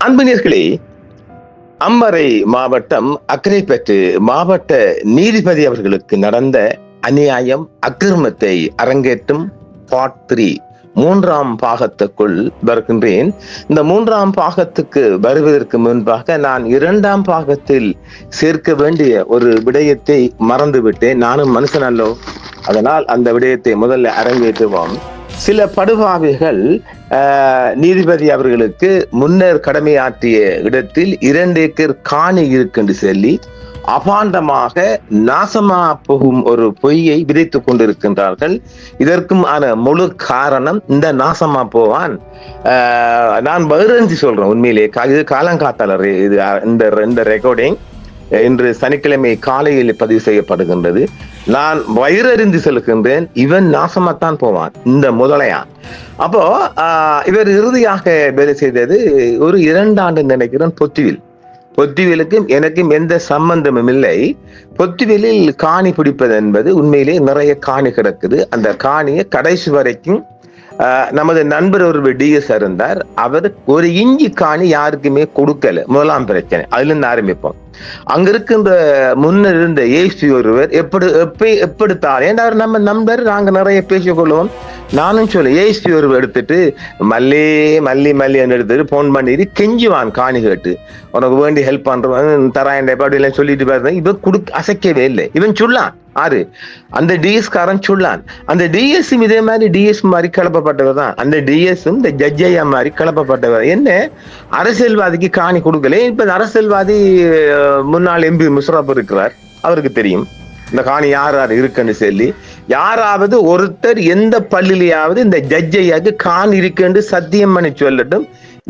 அன்பினர்களே, அம்பரை மாவட்டம் அக்கரைப்பற்று மாவட்ட நீதிபதி அவர்களுக்கு நடந்த அநியாயம் அக்கிரமத்தை அரங்கேற்றும் பார்ட் 3 மூன்றாம் பாகத்துக்குள் வருகின்றேன். இந்த மூன்றாம் பாகத்துக்கு வருவதற்கு முன்பாக நான் இரண்டாம் பாகத்தில் சேர்க்க வேண்டிய ஒரு விடயத்தை மறந்துவிட்டேன். நானும் மனுஷன் அல்லோ, அதனால் அந்த விடயத்தை முதல்ல அரங்கேற்றுவோம். சில படுபாவிகள் நீதிபதி அவர்களுக்கு முன்னர் கடமையாற்றிய இடத்தில் 2 ஏக்கர் காணி இருக்குன்னு சொல்லி அபாண்டமாக நாசமா போகும் ஒரு பொய்யை விதைத்துக் கொண்டிருக்கின்றார்கள். இதற்கும் முழு காரணம் இந்த நாசமா போவான். நான் பகிரஞ்சி சொல்றேன், உண்மையிலே இது காலங்காத்தாளர். இது இந்த ரெக்கார்டிங் இன்று சனிக்கிழமை காலையில் பதிவு செய்யப்படுகின்றது. நான் வயிறறிந்து செல்கின்றேன், இவன் நாசமாத்தான் போவான் இந்த முதலையான். அப்போ இவர் இறுதியாக வேலை செய்தது ஒரு 2 ஆண்டு நினைக்கிறேன். பொத்திவிலுக்கும் எனக்கும் எந்த சம்பந்தமும் இல்லை. பொத்திவிலில் காணி பிடிப்பது என்பது உண்மையிலே நிறைய காணி கிடக்குது. அந்த காணியை கடைசி வரைக்கும் நமது நண்பர் ஒரு டிஎஸ் இருந்தார். அவர் ஒரு இஞ்சி காணி யாருக்குமே கொடுக்கல. முதலாம் பிரச்சனை அதுல இருந்து ஆரம்பிப்போம். அங்க இருக்கின்ற முன்னர் இருந்த ஏசி ஒருவர் எப்படித்தாலே அவர் நம்ம நண்பர், நாங்க நிறைய பேசிக்கொள்வோம். நானும் சொல்ல ஏசி ஒருவர் எடுத்துட்டு மல்லி எடுத்துட்டு போன் பண்ணிட்டு கெஞ்சுவான் காணி கேட்டு, உனக்கு வேண்டி ஹெல்ப் பண்றவன் தராயன் அப்படி எல்லாம் சொல்லிட்டு பாருங்க. இவன் அசைக்கவே இல்லை. இவன் சொல்லான் ஆறு அந்த டிஎஸ் காரன் சொல்லான். அந்த டிஎஸ் இதே மாதிரி டிஎஸ் மாதிரி கிளப்பப்பட்டவர் தான். அந்த டிஎஸும் இந்த ஜட்ஜையா மாதிரி கிளப்பப்பட்டவர். என்ன அரசியல்வாதிக்கு காணி கொடுக்கல. இப்ப அரசியல்வாதி முன்னாள் எம்பி முஷரப் இருக்கிறார், அவருக்கு தெரியும் இந்த காணி யார் இருக்குன்னு சொல்லி. யாராவது ஒருத்தர் எந்த பள்ளியிலேயாவது இந்த ஜட்ஜையாக்கு காணி இருக்குன்னு சத்தியம் பண்ணி சொல்லட்டும்.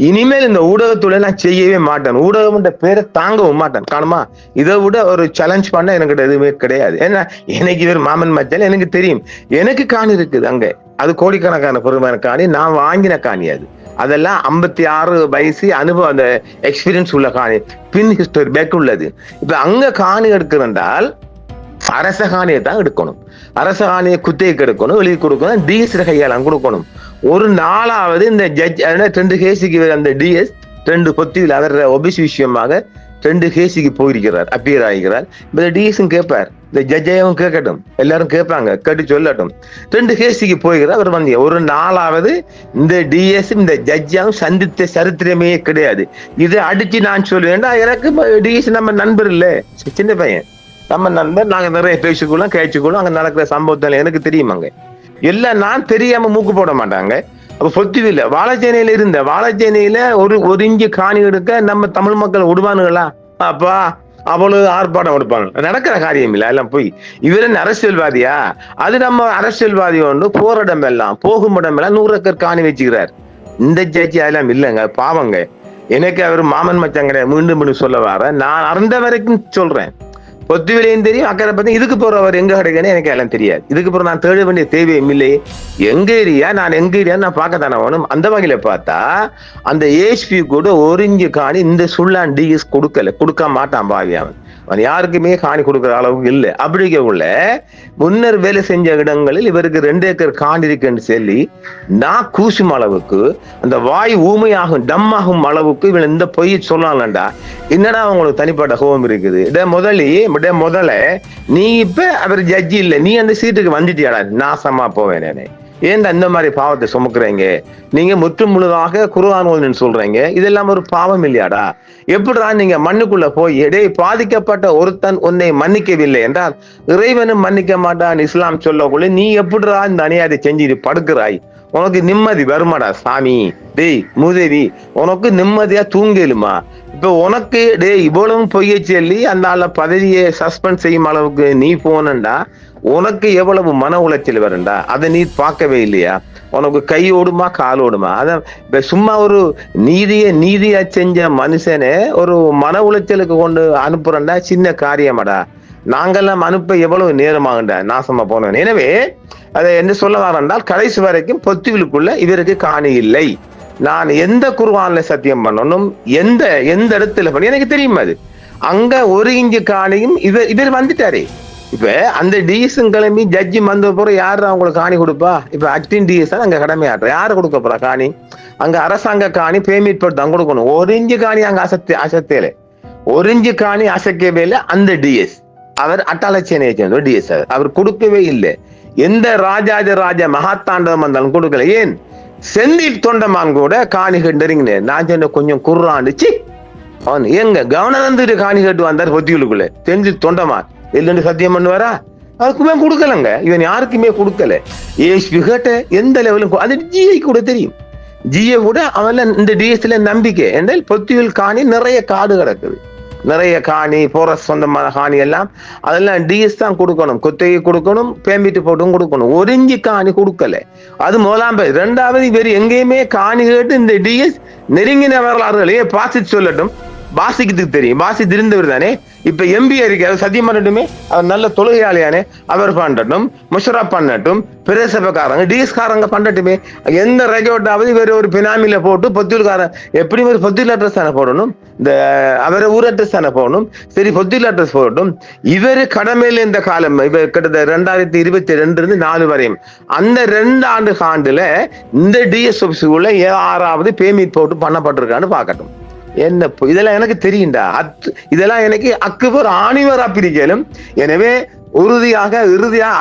இனிமேல் இந்த ஊடகத்துல நான் செய்யவே மாட்டேன். ஊடகம் பேரை தாங்கவும் மாட்டேன். காணுமா, இதை விட ஒரு சேலஞ்ச் பண்ண எனக்கு எதுவுமே கிடையாது. ஏன்னா எனக்கு இவர் மாமன் மச்சான், எனக்கு தெரியும். எனக்கு காணி இருக்குது அங்க, அது கோடிக்கணக்கான பெருமையான காணி. நான் வாங்கின காணி அதெல்லாம் 56 வயசு அனுபவம், அந்த எக்ஸ்பீரியன்ஸ் உள்ள காணி, பின் ஹிஸ்டரி பேக் உள்ளது. இப்ப அங்க காணி எடுக்கிறதால் அரச காணியை தான் எடுக்கணும். அரச காணியை குத்தைக்கு எடுக்கணும், எழுதி கொடுக்கணும், டிஎஸ் கையாளம் கொடுக்கணும். ஒரு நாளாவது இந்த ஜட்ஜ் 2 கேஸுக்கு அந்த டிஎஸ் 2 பொத்தியில் அவர் ஒபிசி விஷயமாக 2 கேஸுக்கு போயிருக்கிறார், அப்பியர் ஆகிறார். இந்த டிஎஸும் கேட்பார், இந்த ஜட்ஜையும் கேட்கட்டும், எல்லாரும் கேட்பாங்க, கேட்டு சொல்லட்டும். 2 கேஸுக்கு போகிறார். அவர் வந்து ஒரு நாளாவது இந்த டிஎஸ் இந்த ஜட்ஜாவும் சந்தித்த சரித்திரமே கிடையாது. இதை அடிச்சு நான் சொல்லுவேன், எனக்கு டிஎஸ் நம்ம நண்பர் இல்லை, சின்ன பையன் நம்ம நண்பர். நாங்க நிறைய பேசிக்கொள்ளும் கேச்சுக்கொள்ளும். அங்க நடக்கிற சம்பவத்தால எனக்கு தெரியுமாங்க. எல்லாம் நான் தெரியாம மூக்கு போட மாட்டாங்க. அப்ப பொத்துவில்லை வாழைச்சேனையில இருந்த வாழைச்சேனையில ஒரு இஞ்சி காணி எடுக்க நம்ம தமிழ் மக்கள் விடுவானுங்களா? அப்பா அவ்வளவு ஆர்ப்பாட்டம் எடுப்பாங்க. நடக்கிற காரியம் இல்லை, எல்லாம் போய். இவரன் அரசியல்வாதியா? அது நம்ம அரசியல்வாதி ஒன்று போற இடம் எல்லாம் போகும் இடம் எல்லாம் 100 ஏக்கர் காணி வச்சுக்கிறார். இந்த ஜட்ஜி அதெல்லாம் இல்லைங்க, பாவங்க. எனக்கு அவர் மாமன் மச்சான் கிடையாது. மீண்டும் சொல்ல வர நான் அறிந்த வரைக்கும் சொல்றேன். பொத்துவிலையும் தெரியும், அக்கறை பத்தி. இதுக்கு போறவர் எங்க கிடைக்கணும் எனக்கு எல்லாம் தெரியாது. இதுக்கு போற நான் தேட வேண்டிய தேவையும் இல்லை. எங்க ஏரியா நான் பார்க்கத்தானே வேணும். அந்த வகையில பார்த்தா அந்த ஏஎஸ்பி கூட 1 இஞ்சு காணி இந்த சுள்ளான் டிஎஸ் கொடுக்க மாட்டான் பாவி. அவன் யாருக்குமே காணி கொடுக்குற அளவுக்கு இல்லை. அப்படிங்க உள்ள முன்னர் வேலை செஞ்ச இடங்களில் இவருக்கு 2 ஏக்கர் காணி இருக்குன்னு சொல்லி நான் கூசும் அளவுக்கு, அந்த வாய் ஊமையாகும் டம்மாகும் அளவுக்கு இவன் இந்த பொய்யை சொல்லலாம்டா. என்னடா அவங்களுக்கு தனிப்பட்ட கோபம் இருக்குது? முதல்ல நீ இப்ப அவர் ஜட்ஜி இல்லை, நீ அந்த சீட்டுக்கு வந்துட்டியாடா, நாசமா போவேனே. ஏன் இந்த மாதிரி பாவத்தை சுமக்குறீங்க? நீங்க முற்று முழுதாக குர்ஆன் ஓதுன்னு சொல்றீங்க, இதெல்லாம் ஒரு பாவம் இல்லையாடா? எப்படிடா நீங்க மண்ணுக்குள்ள போய் பாதிக்கப்பட்ட ஒருத்தன் உன்னை மன்னிக்கவில்லை என்றால் இறைவனும் மன்னிக்க மாட்டான் இஸ்லாம் சொல்லக்குள்ள நீ எப்படிடா இந்த அநியாயத்தை செஞ்சு படுக்கிறாய்? உனக்கு நிம்மதி வருமாடா சாமி? டேய் மூதேவி, உனக்கு நிம்மதியா தூங்கலுமா? இப்ப உனக்கு இவ்வளவு பொய்யை சொல்லி அந்த ஆள பதவியை சஸ்பெண்ட் செய்யும் அளவுக்கு நீ போனண்டா, உனக்கு எவ்வளவு மன உளைச்சல் வரண்டா? அதை நீ பார்க்கவே இல்லையா? உனக்கு கை ஓடுமா கால் ஓடுமா? அதான் சும்மா ஒரு நீதியா செஞ்ச மனுஷனே ஒரு மன உளைச்சலுக்கு கொண்டு அனுப்புறண்டா சின்ன காரியமாடா. நாங்கெல்லாம் அனுப்ப எவ்வளவு நேரமாகண்டா நாசமா போனவன். எனவே அதை என்ன சொல்ல வரேன்றால், கடைசி வரைக்கும் பொத்துவிலுக்குள்ள இவருக்கு காணி இல்லை. நான் எந்த குர்ஆன்ல சத்தியம் பண்ணணும், எந்த இடத்துல பண்ணி எனக்கு தெரியும். அது அங்க 1 இஞ்சு காணியும் இவர் வந்துட்டாரே. இப்ப அந்த டிஎஸும் கிளம்பி ஜட்ஜி வந்த பிறகு யாரு அவங்களுக்கு காணி கொடுப்பா? இப்ப ஆக்டிங் டிஎஸ் தான் அங்க கடமையாற்ற யாரு கொடுக்க போறா காணி? அங்க அரசாங்க காணி பேமெண்ட் போட்டு தான் கொடுக்கணும். ஒரு இஞ்சு காணி அங்க அசத்தேல, ஒரு இஞ்சு காணி அசைக்கவே இல்லை. அந்த டிஎஸ் அவர் அட்டாளச்சேனை டிஎஸ் அவர் கொடுக்கவே இல்லை. எந்த ராஜாஜ ராஜா மகாத்தாண்டவம் வந்தாலும் கொடுக்கல. ஏன்? செந்தில் தொண்டமான் கூட காணி கண்டுறீங்க. நான் சொன்ன கொஞ்சம் குர்றாண்டுச்சு அவன் எங்க கவர்னர் காணி கேட்டு வந்தார் பொத்திகளுக்குள்ள. செந்தில் தொண்டமான் இல்லைன்னு சத்தியம் பண்ணுவாரா? அதுக்குமே கொடுக்கலங்க. இவன் யாருக்குமே கொடுக்கல. ஏஎஸ்பி கேட்ட எந்த லெவலும் அது ஜிஐ கூட தெரியும். ஜிஏ கூட அவன் இந்த டிஎஸ்ல நம்பிக்கை என்றால் பொத்திகள் காணி நிறைய காடு கிடக்குது, நிறைய காணி போரஸ் சொந்தமான காணி எல்லாம் அதெல்லாம் டிஎஸ் தான் கொடுக்கணும், கொத்தகை கொடுக்கணும், பேம்பிட்டு போட்டும் கொடுக்கணும். ஒரு இஞ்சி காணி கொடுக்கல. அது முதலாம் பேர். இரண்டாவது வேறு எங்கேயுமே காணி கேட்டு இந்த டிஎஸ் நெருங்கின வரலாறுகளே பாசிட்டு சொல்லட்டும். பாசிக்கிறதுக்கு தெரியும், பாசி திருந்தவர் தானே. இப்ப எம்பி இருக்காரு சத்தியம் பண்ணட்டுமே, அவர் நல்ல தொழுகையாளியானே, அவர் பண்ணட்டும், முஷரப் பண்ணட்டும், பிரதேசபக்காரங்க டிஎஸ் காரங்க பண்ணட்டுமே. எந்த ரெக்கார்டாவது இவர் ஒரு பினாமில போட்டு பொத்தியல்காரன் எப்படி ஒரு பொத்தியல் அட்ரஸ் தானே போடணும், இந்த அவரை ஊர் அட்ரஸ் தானே போடணும். சரி பொத்தியல் அட்ரஸ் போடட்டும். இவரு கடமையில இந்த காலம் இவர் கிட்டத்தட்ட 2022 4 வரையும் அந்த 2 ஆண்டுல இந்த டிஎஸ் ஆபீஸுக்குள்ள 6வது பேமெண்ட் போட்டு பண்ணப்பட்டிருக்கான்னு பார்க்கட்டும். என்ன இதெல்லாம் எனக்கு தெரியுண்டா. இதெல்லாம் எனக்கு அக்குவர் ஆணிவரா பிரிக்கலும். எனவே இறுதியாக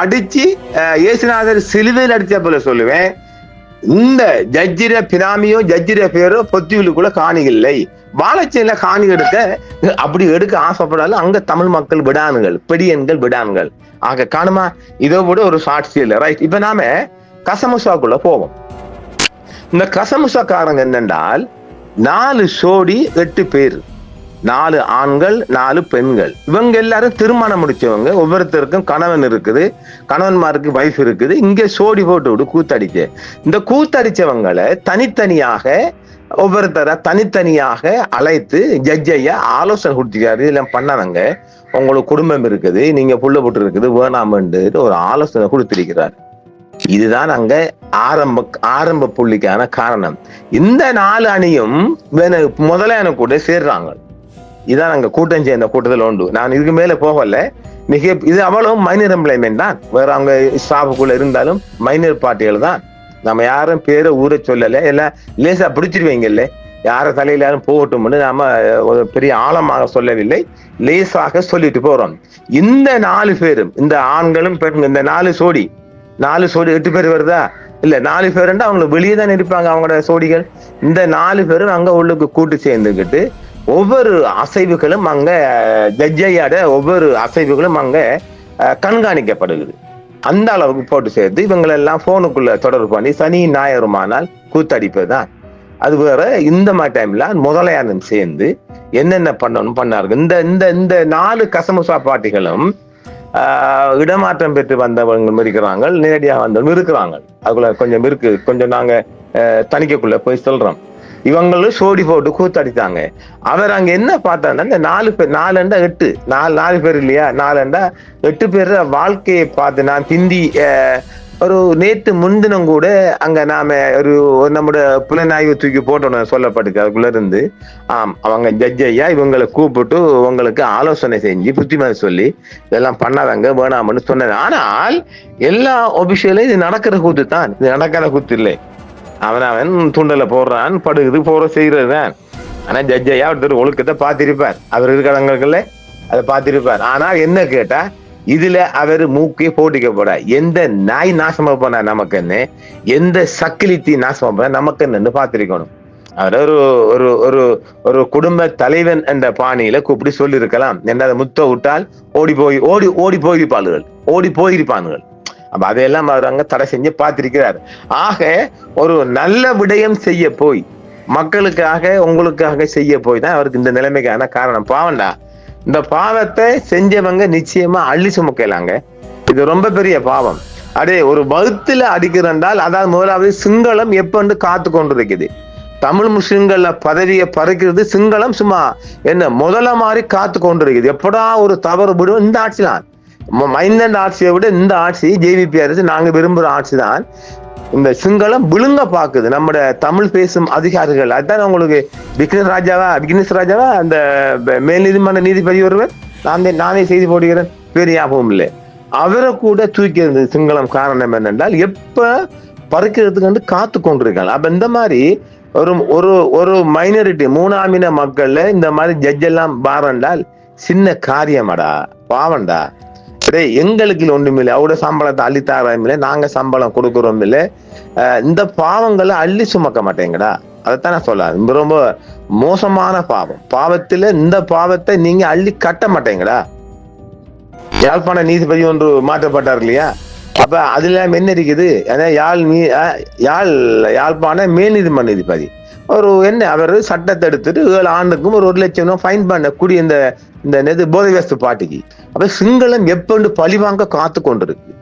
அடிச்சு இயேசுநாதர் சிலுவையில் அடிச்ச போல சொல்லுவேன். இந்த ஜட்ஜிர பினாமியோ ஜட்ஜிர பேரோ பொத்திகளுக்குள்ள காணி இல்லை. வாழைச்சேல காணி அப்படி எடுக்க ஆசைப்படாலும் அங்க தமிழ் மக்கள் விடானுங்கள், பெடியன்கள் விடானுங்கள். ஆக காணுமா? இதோ கூட ஒரு சாட்சியில் ரைட். இப்ப நாம கசமுசாக்குள்ள போவோம். இந்த கசமுசாக்காரங்க என்னென்றால் 4 சோடி 8 பேர், 4 ஆண்கள் 4 பெண்கள். இவங்க எல்லாரும் திருமணம் முடிச்சவங்க. ஒவ்வொருத்தருக்கும் கணவன் இருக்குது, கணவன்மாருக்கு வைஃப் இருக்குது. இங்க சோடி போட்டு விட்டு கூத்தடிக்க. இந்த கூத்தடிச்சவங்களை தனித்தனியாக ஒவ்வொருத்தர தனித்தனியாக அழைத்து ஜட்ஜையா ஆலோசனை கொடுத்துக்காரு. இதெல்லாம் பண்ணாதங்க, உங்களுக்கு குடும்பம் இருக்குது, நீங்க புள்ள போட்டு இருக்குது, வேணாமன்று ஒரு ஆலோசனை கொடுத்திருக்கிறார். இதுதான் அங்க ஆரம்ப புள்ளிக்கான காரணம். இந்த 4 அணியும் முதலான கூட சேர்றாங்க. இதான் அங்க கூட்டம் சேர்ந்த கூட்டத்தில் உண்டு. நான் இதுக்கு மேல போகல. இது அவ்வளவு மைனர் எம்ப்ளாய்மெண்ட் தான். வேற அவங்க ஸ்டாஃபுக்குள்ள இருந்தாலும் மைனர் பார்ட்டிகள் தான். நம்ம யாரும் பேரை ஊரை சொல்லல, எல்லாம் லேசா பிடிச்சிருவீங்கல்ல, யார தலையில யாரும் போகட்டும் நாம ஒரு பெரிய ஆழமாக சொல்லவில்லை, லேசாக சொல்லிட்டு போறோம். இந்த 4 பேரும், இந்த ஆண்களும் பெண்கள், இந்த 4 சோடி 8 பேர் வருதா? இல்ல 4 பேர் அவங்க வெளியே தான் இருப்பாங்க அவங்களோட சோடிகள். இந்த 4 பேரும் அங்க உள்ளுக்கு கூட்டு சேர்ந்துக்கிட்டு ஒவ்வொரு அசைவுகளும் அங்க ஜட்ஜையாட ஒவ்வொரு அசைவுகளும் அங்க கண்காணிக்கப்படுகிறது. அந்த அளவுக்கு போட்டு சேர்த்து இவங்களெல்லாம் போனுக்குள்ள தொடர்பு பண்ணி சனி ஞாயிறுமானால் கூத்தடிப்பதுதான். அது வேற. இந்த மாதிரி டைம்ல முதலையானம் சேர்ந்து என்னென்ன பண்ணணும் பண்ணார்கள். இந்த 4 கசமுசா பாட்டிகளும் இடமாற்றம் பெற்று வந்தவங்க இருக்கிறாங்க, நேரடியாக வந்தவங்க இருக்கிறாங்க. அதுக்குள்ள கொஞ்சம் இருக்கு, கொஞ்சம் நாங்க தணிக்கைக்குள்ள போய் சொல்றோம். இவங்களும் சோடி போட்டு கூத்தடித்தாங்க. அவர் அங்க என்ன பார்த்தாருன்னா, இந்த 4 பேர் 4 பேர் இல்லையா, 8 பேர் வாழ்க்கையை பார்த்து நான் பிந்தி ஒரு நேற்று முன்தினம் கூட அங்க நாம ஒரு நம்முடைய புலனாய்வு தூக்கி போட்டோம் சொல்லப்பட்டுச்சு. அதுக்குள்ள இருந்து அவங்க ஜட்ஜ் ஐயா இவங்களை கூப்பிட்டு உங்களுக்கு ஆலோசனை செஞ்சு புத்திமதி சொல்லி இதெல்லாம் பண்ணாதாங்க வேணாம்னு சொன்னது. ஆனால் எல்லா ஒபிஷியலும் இது நடக்கிற கூத்து தான், இது நடக்காத கூத்து இல்லை. அவன் துண்டல போடுறான், படுகுது போற செய்யறதுதான். ஆனா ஜட்ஜ் ஐயா ஒருத்தர் ஒழுக்கத்தை பார்த்திருப்பார், அவர் இருக்கிறவங்களுக்குள்ள அதை பார்த்திருப்பார். ஆனால் என்ன கேட்டா, இதுல அவர் மூக்கே போட்டிக்கப்பட எந்த நாய் நாசமா போனா நமக்கு என்ன, எந்த சக்கிலித்தி நாசமா போனா நமக்கு என்னன்னு பார்த்திருக்கணும். அவர் ஒரு ஒரு ஒரு குடும்ப தலைவன் என்ற பாணியில கூப்பிட்டு சொல்லி இருக்கலாம். என்ன முத்த விட்டால் ஓடி போயிருப்பார்கள். அப்ப அதையெல்லாம் அவர் அங்க தடை செஞ்சு பார்த்திருக்கிறார். ஆக ஒரு நல்ல விடயம் செய்ய போய், மக்களுக்காக உங்களுக்காக செய்ய போய் தான் அவருக்கு இந்த நிலைமைக்கான காரணம். பாவண்டா, இந்த பாவத்தை செஞ்சவங்க நிச்சயமா அள்ளி சுமக்கலாங்க. இது ரொம்ப பெரிய பாவம். அதே ஒரு வகுத்துல அடிக்கிறண்டால், அதாவது முதலாவது சிங்களம் எப்ப காத்து கொண்டு இருக்குது. தமிழ் முஸ்லிம்கள பதவியை பறிக்கிறது சிங்களம் சும்மா என்ன முதல்ல மாதிரி காத்து கொண்டு இருக்குது. எப்படா ஒரு தவறு விடும். இந்த ஆட்சி தான், மைந்தன் ஆட்சியை விட இந்த ஆட்சி ஜேவிபி அரசு நாங்க விரும்புற ஆட்சி தான். இந்த சிங்களம் விழுங்க பாக்குது நம்மட தமிழ் பேசும் அதிகாரிகள். அதுதான் உங்களுக்கு விக்னேஷ் ராஜாவா அந்த மேல் நீதிமன்ற நீதிபதி ஒருவர் நானே செய்தி போடுகிறேன். பேர் ஞாபகம் இல்லை. அவரை கூட தூக்கி இருந்தது சிங்களம். காரணம் என்னென்றால் எப்ப பறிக்கிறதுக்கு வந்து காத்து கொண்டிருக்காங்க. அப்ப இந்த மாதிரி ஒரு ஒரு ஒரு மைனாரிட்டி 3ஆம் மக்கள்ல இந்த மாதிரி ஜட்ஜ் எல்லாம் பாரண்டால் சின்ன காரியமாடா, பாவண்டா. எங்களுக்கு ஒன்றுமில்லை, அவரோட சம்பளத்தை அள்ளித்தாரம் இல்லை, நாங்க சம்பளம் கொடுக்குறோம் இல்லை. இந்த பாவங்களை அள்ளி சுமக்க மாட்டேங்கடா. அதைத்தான் நான் சொல்ல. ரொம்ப மோசமான பாவம். பாவத்துல இந்த பாவத்தை நீங்க அள்ளி கட்ட மாட்டேங்கடா. யாழ்ப்பாண நீதிபதி ஒன்று மாற்றப்பட்டார் இல்லையா? அப்ப அதுல என்ன இருக்குது? யாழ்ப்பாண மேல் நீதிமன்ற நீதிபதி அவர் சட்டத்தை எடுத்துட்டு 7 ஆண்டுக்கும் ஒரு 1 லட்சம் ஃபைன் பண்ண கூடிய இந்த போதை வஸ்து பாட்டிக்கு. அப்ப சிங்களம் எப்பண்டு பழிவாங்க காத்து கொண்டிருக்கு.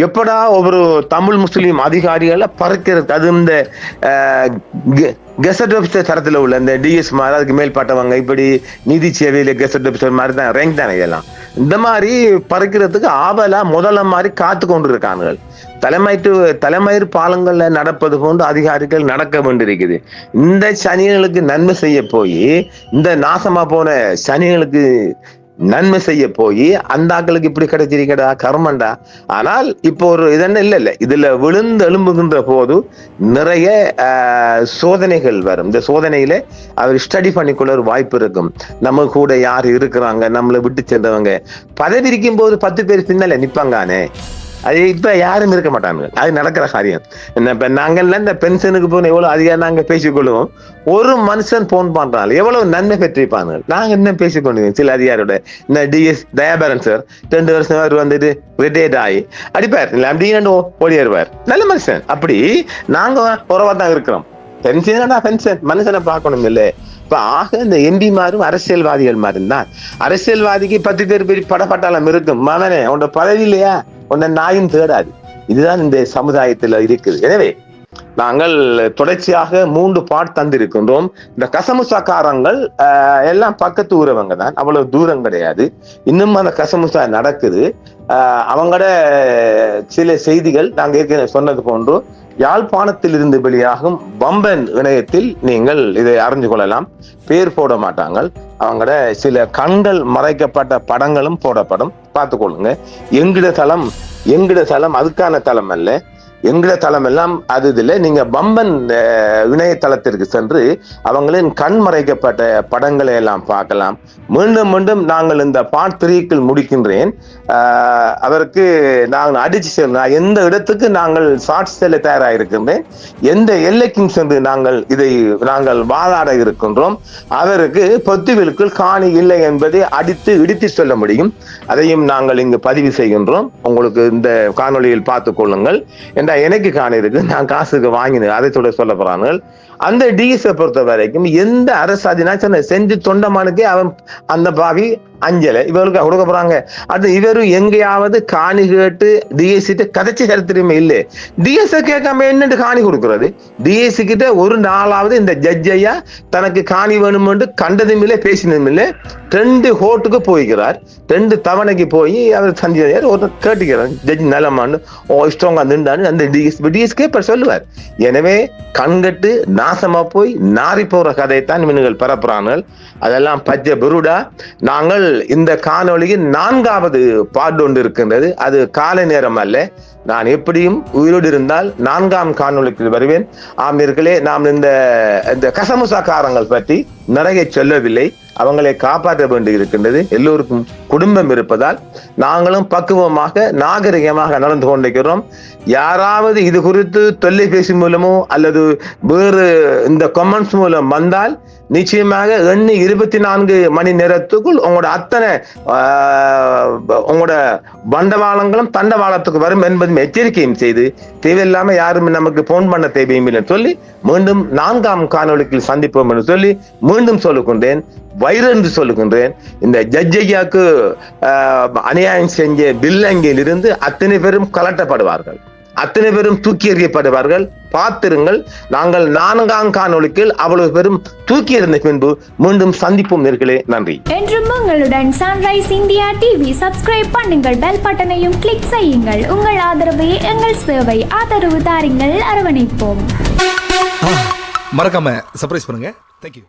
எப்படா ஒவ்வொரு தமிழ் முஸ்லீம் அதிகாரிகளை பறக்கிறது. அது இந்த கெசட் ஆஃபீஸர் தரத்துல உள்ள இந்த டிஎஸ் மாதிரி அதுக்கு மேல்பட்டவங்க இப்படி நீதி சேவையில கெசட் ஆஃபீஸர் மாதிரி தான் ரேங்க் தானே இதெல்லாம். இந்த மாதிரி பறக்கிறதுக்கு ஆவலா முதல்ல மாதிரி காத்து கொண்டு இருக்காங்க. தலைமயிர் பாலங்கள்ல நடப்பது போன்று அதிகாரிகள் நடக்க வேண்டியிருக்குது. இந்த சனிகளுக்கு நன்மை செய்ய போய், இந்த நாசமா போன சனிகளுக்கு நன்மை செய்ய போய் அந்த ஆக்களுக்கு இப்படி கிடைச்சிருக்கடா, கர்மண்டா. ஆனால் இப்போ ஒரு இதென்ன இல்ல, இதுல விழுந்து எழும்புகின்ற போது நிறைய சோதனைகள் வரும். இந்த சோதனையில அவர் ஸ்டடி பண்ணிக்கொள்ள ஒரு வாய்ப்பு இருக்கும். நம்ம கூட யார் இருக்கிறாங்க, நம்மளை விட்டு சென்றவங்க. பதவி இருக்கும் போது 10 பேர் பின்னால நிப்பாங்கானே, அது இப்ப யாரும் இருக்க மாட்டாங்க. அது நடக்கிற காரியம். இப்ப நாங்கள்ல இந்த பென்ஷனுக்கு போன எவ்வளவு அதிகாரம் நாங்க பேசிக்கொள்ளுவோம். ஒரு மனுஷன் போன் பண்றாங்க எவ்வளவு நன்மை பெற்றிருப்பாங்க. நாங்க என்ன பேசிக்கொண்டு சில அதிகாரியோட இந்த டிஎஸ் தயாபரன் சார் 2 வருஷம் அவர் வந்துட்டு ரிட்டையர்ட் ஆகி அடிப்பார் இல்லை அப்படின்னு ஓடிடுவார். நல்ல மனுஷன். அப்படி நாங்க உறவா தான் இருக்கிறோம். பென்ஷன் மனுஷனை பார்க்கணும் இல்லை. இப்ப ஆக இந்த எம்பிமாரும் அரசியல்வாதிகள் மாதிரி தான். அரசியல்வாதிக்கு 10 பேர் பெரிய படப்பட்டாளம் இருக்கும். மகனே உன்னோட பதவி இல்லையா, உன்னை நாயும் தேடாது. இதுதான் இந்த சமுதாயத்துல இருக்குது. எனவே நாங்கள் தொடர்ச்சியாக 3 பாட் தந்திருக்கின்றோம். இந்த கசமுசாக்காரங்கள் எல்லாம் பக்கத்து ஊரவங்க தான், அவ்வளவு தூரம் கிடையாது. இன்னும் அந்த கசமுசா நடக்குது. அவங்களோட சில செய்திகள் நாங்க ஏற்கனவே சொன்னது போன்று யாழ்ப்பாணத்தில் இருந்து வெளியாகும் பம்பன் இணையத்தில் நீங்கள் இதை அறிஞ்சு கொள்ளலாம். பேர் போட மாட்டாங்க. அவங்களோட சில கண்கள் மறைக்கப்பட்ட படங்களும் போடப்படும். பார்த்துக்கொள்ளுங்க. எங்கிட தளம் அதுக்கான தளம் அல்ல. எங்கிற தளம் எல்லாம் அது இதுல நீங்க பம்பன் இணையதளத்திற்கு சென்று அவங்களின் கண் மறைக்கப்பட்ட படங்களை எல்லாம் பார்க்கலாம். மீண்டும் மீண்டும் நாங்கள் இந்த பார்ட் 3க்குள் முடிக்கின்றேன். அவருக்கு நாங்கள் அடிச்சு செல்றோம். எந்த இடத்துக்கு நாங்கள் ஷார்ட்ஸ் செல்ல தயாராக இருக்கின்றேன், எந்த எல்லைக்கும் சென்று நாங்கள் வாதாட இருக்கின்றோம். அவருக்கு பொத்துவிலுக்குள் காணி இல்லை என்பதை அடித்து இடித்து சொல்ல முடியும். அதையும் நாங்கள் இங்கு பதிவு செய்கின்றோம். உங்களுக்கு இந்த காணொலியில் பார்த்துக் கொள்ளுங்கள். எனக்கு காணி இருக்கு, நான் காசுக்கு வாங்கினேன், அதை சொல்ல போறாங்க. அந்த டிஎஸ் பொறுத்த வரைக்கும் எந்த அரசாதினா செஞ்சு தொண்டமானுக்கே அவன் அந்த பாவி அஞ்சலை இவருக்கு கொடுக்க போறாங்க. அது இவரும் எங்கேயாவது காணி கேட்டு டிஎஸ்சி கதைச்சி சரித்திரமே இல்லை. டிஎஸ் கேட்காம என்னட்டு காணி கொடுக்கறது? டிஎஸ்சி கிட்ட ஒரு நாளாவது இந்த ஜட்ஜையா தனக்கு காணி வேணும் என்று கண்டதும் இல்லை, பேசினதும் இல்லை. 2 கோர்ட்டுக்கு போய்கிறார். 2 தவணைக்கு போய் அவர் சந்தியார் ஒரு கேட்டுக்கிறார், ஜட்ஜ் நலமான்னு இஷ்டவங்க நின்றான்னு அந்த டிஎஸ்கே சொல்லுவார். எனவே கண்கட்டு நாசமா போய் நாரி போற கதைத்தான் இவனுங்கள் பரப்புறார்கள். அதெல்லாம் பச்சை பெருடா. நாங்கள் இந்த காணொலியில் 4வது பாட்டு ஒன்று இருக்கின்றது. அது காலை நேரம் அல்ல. நான் எப்படியும் உயிரோடு இருந்தால் 4ஆம் காணொலிக்கு வருவேன். ஆமியர்களே, நாம் இந்த கசமுசாக்காரங்கள் பற்றி நிறைய சொல்லவில்லை. அவங்களை காப்பாற்ற வேண்டி இருக்கின்றது. எல்லோருக்கும் குடும்பம் இருப்பதால் நாங்களும் பக்குவமாக நாகரிகமாக நடந்து கொண்டிருக்கிறோம். யாராவது இது குறித்து தொலைபேசி மூலமோ அல்லது வேறு இந்த கமெண்ட்ஸ் மூலம் வந்தால் நிச்சயமாக 24 மணி நேரத்துக்குள் உங்களோட அத்தனை உங்களோட பண்டவாளங்களும் தண்டவாளத்துக்கு வரும் என்பதும் எச்சரிக்கையும் செய்து, தேவையில்லாம யாரும் நமக்கு போன் பண்ண தேவையும் இல்லை சொல்லி மீண்டும் 4ஆம் காணொலிக்கு சந்திப்போம் என்று சொல்லி மீண்டும் சொல்லுகின்றேன். வயிறு என்று சொல்லுகின்றேன். இந்த ஜட்ஜையாக்கு அநியாயம் செஞ்ச பில்லங்கில் இருந்து அத்தனை பேரும் கலட்டப்படுவார்கள், அத்தனை பேரும் தூக்கி எறியப்படுவார்கள். பார்த்திருங்கள். நாங்கள் 4ஆம் காணொலியில் அவ்வளவு பேரும் தூக்கி எறிந்த பின்பு மீண்டும் சந்திப்போம் நேர்களே. நன்றி. என்றும் உங்களுடன் சன்ரைஸ் இந்தியா டிவி சப்ஸ்கிரைப் பண்ணுங்கள், பெல் பட்டனையும் கிளிக் செய்யுங்கள். உங்கள் ஆதரவே எங்கள் சேவை. ஆதரவு தாருங்கள், அரவணைப்போம். மறக்காம சர்ப்ரைஸ் பண்ணுங்க. தேங்க்யூ.